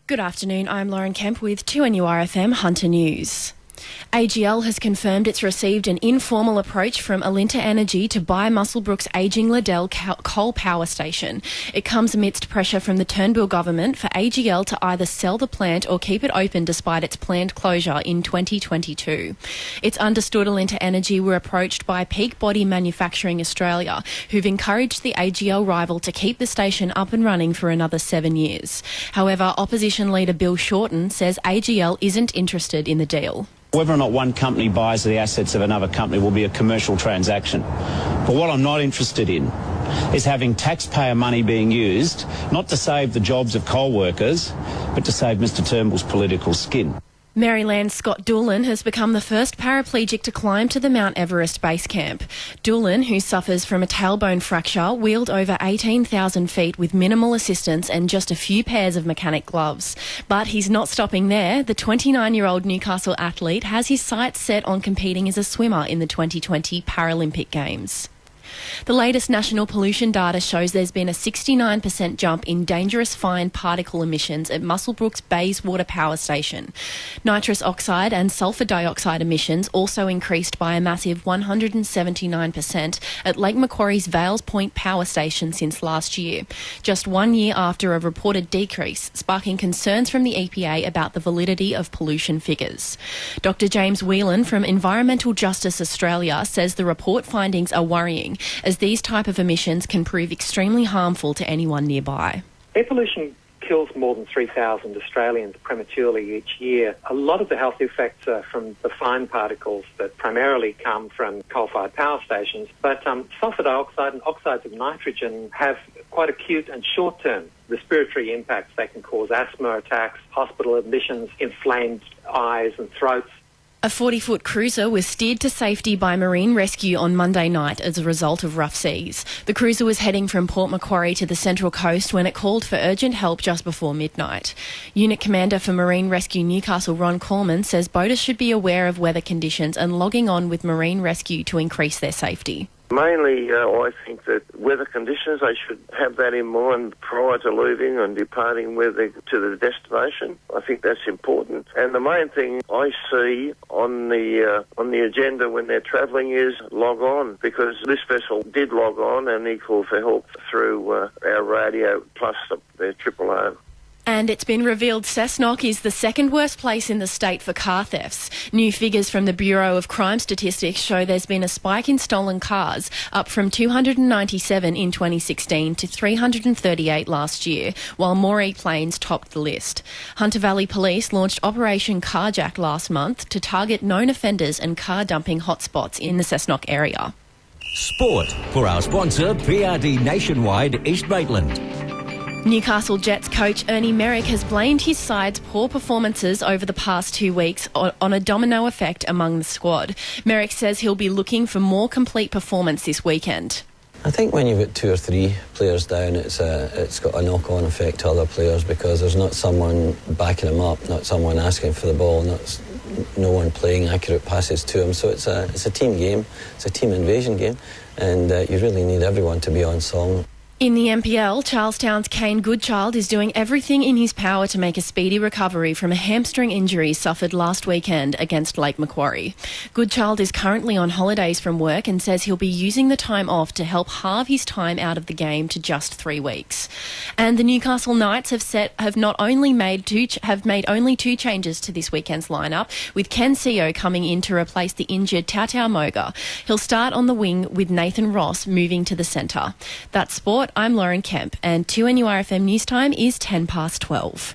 Good afternoon, I'm Lauren Kemp with 2NURFM Hunter News. AGL has confirmed it's received an informal approach from Alinta Energy to buy Muswellbrook's ageing Liddell coal power station. It comes amidst pressure from the Turnbull government for AGL to either sell the plant or keep it open despite its planned closure in 2022. It's understood Alinta Energy were approached by Peak Body Manufacturing Australia, who've encouraged the AGL rival to keep the station up and running for another 7 years. However, opposition leader Bill Shorten says AGL isn't interested in the deal. Whether or not one company buys the assets of another company will be a commercial transaction. But what I'm not interested in is having taxpayer money being used, not to save the jobs of coal workers, but to save Mr Turnbull's political skin. Maryland's Scott Doolan has become the first paraplegic to climb to the Mount Everest base camp. Doolan, who suffers from a tailbone fracture, wheeled over 18,000 feet with minimal assistance and just a few pairs of mechanic gloves. But he's not stopping there. The 29-year-old Newcastle athlete has his sights set on competing as a swimmer in the 2020 Paralympic Games. The latest national pollution data shows there's been a 69% jump in dangerous fine particle emissions at Muswellbrook's Bayswater Power Station. Nitrous oxide and sulphur dioxide emissions also increased by a massive 179% at Lake Macquarie's Vales Point Power Station since last year, just 1 year after a reported decrease, sparking concerns from the EPA about the validity of pollution figures. Dr James Whelan from Environmental Justice Australia says the report findings are worrying, as these type of emissions can prove extremely harmful to anyone nearby. Air pollution kills more than 3,000 Australians prematurely each year. A lot of the health effects are from the fine particles that primarily come from coal-fired power stations, but sulphur dioxide and oxides of nitrogen have quite acute and short-term respiratory impacts. They can cause asthma attacks, hospital admissions, inflamed eyes and throats. A 40-foot cruiser was steered to safety by Marine Rescue on Monday night as a result of rough seas. The cruiser was heading from Port Macquarie to the Central Coast when it called for urgent help just before midnight. Unit Commander for Marine Rescue Newcastle, Ron Coleman, says boaters should be aware of weather conditions and logging on with Marine Rescue to increase their safety. Mainly, I think that weather conditions, they should have that in mind prior to leaving and departing to the destination. I think that's important. And the main thing I see on the agenda when they're travelling is log on, because this vessel did log on and he called for help through our radio plus their Triple O. And it's been revealed Cessnock is the second worst place in the state for car thefts. New figures from the Bureau of Crime Statistics show there's been a spike in stolen cars, up from 297 in 2016 to 338 last year, while Moree planes topped the list. Hunter Valley Police launched Operation Carjack last month to target known offenders and car dumping hotspots in the Cessnock area. Sport for our sponsor, PRD Nationwide East Maitland. Newcastle Jets coach Ernie Merrick has blamed his side's poor performances over the past 2 weeks on a domino effect among the squad. Merrick says he'll be looking for more complete performance this weekend. I think when you've got 2 or 3 players down, it's got a knock-on effect to other players, because there's not someone backing them up, not someone asking for the ball, no one playing accurate passes to him. So it's a team game, it's a team invasion game, and you really need everyone to be on song. In the NPL, Charlestown's Kane Goodchild is doing everything in his power to make a speedy recovery from a hamstring injury suffered last weekend against Lake Macquarie. Goodchild is currently on holidays from work and says he'll be using the time off to help halve his time out of the game to just 3 weeks. And the Newcastle Knights have made only 2 changes to this weekend's lineup, with Ken Seo coming in to replace the injured Tautau Moga. He'll start on the wing with Nathan Ross moving to the centre. That's sport. I'm Lauren Kemp, and 2NURFM News Time is 12:10.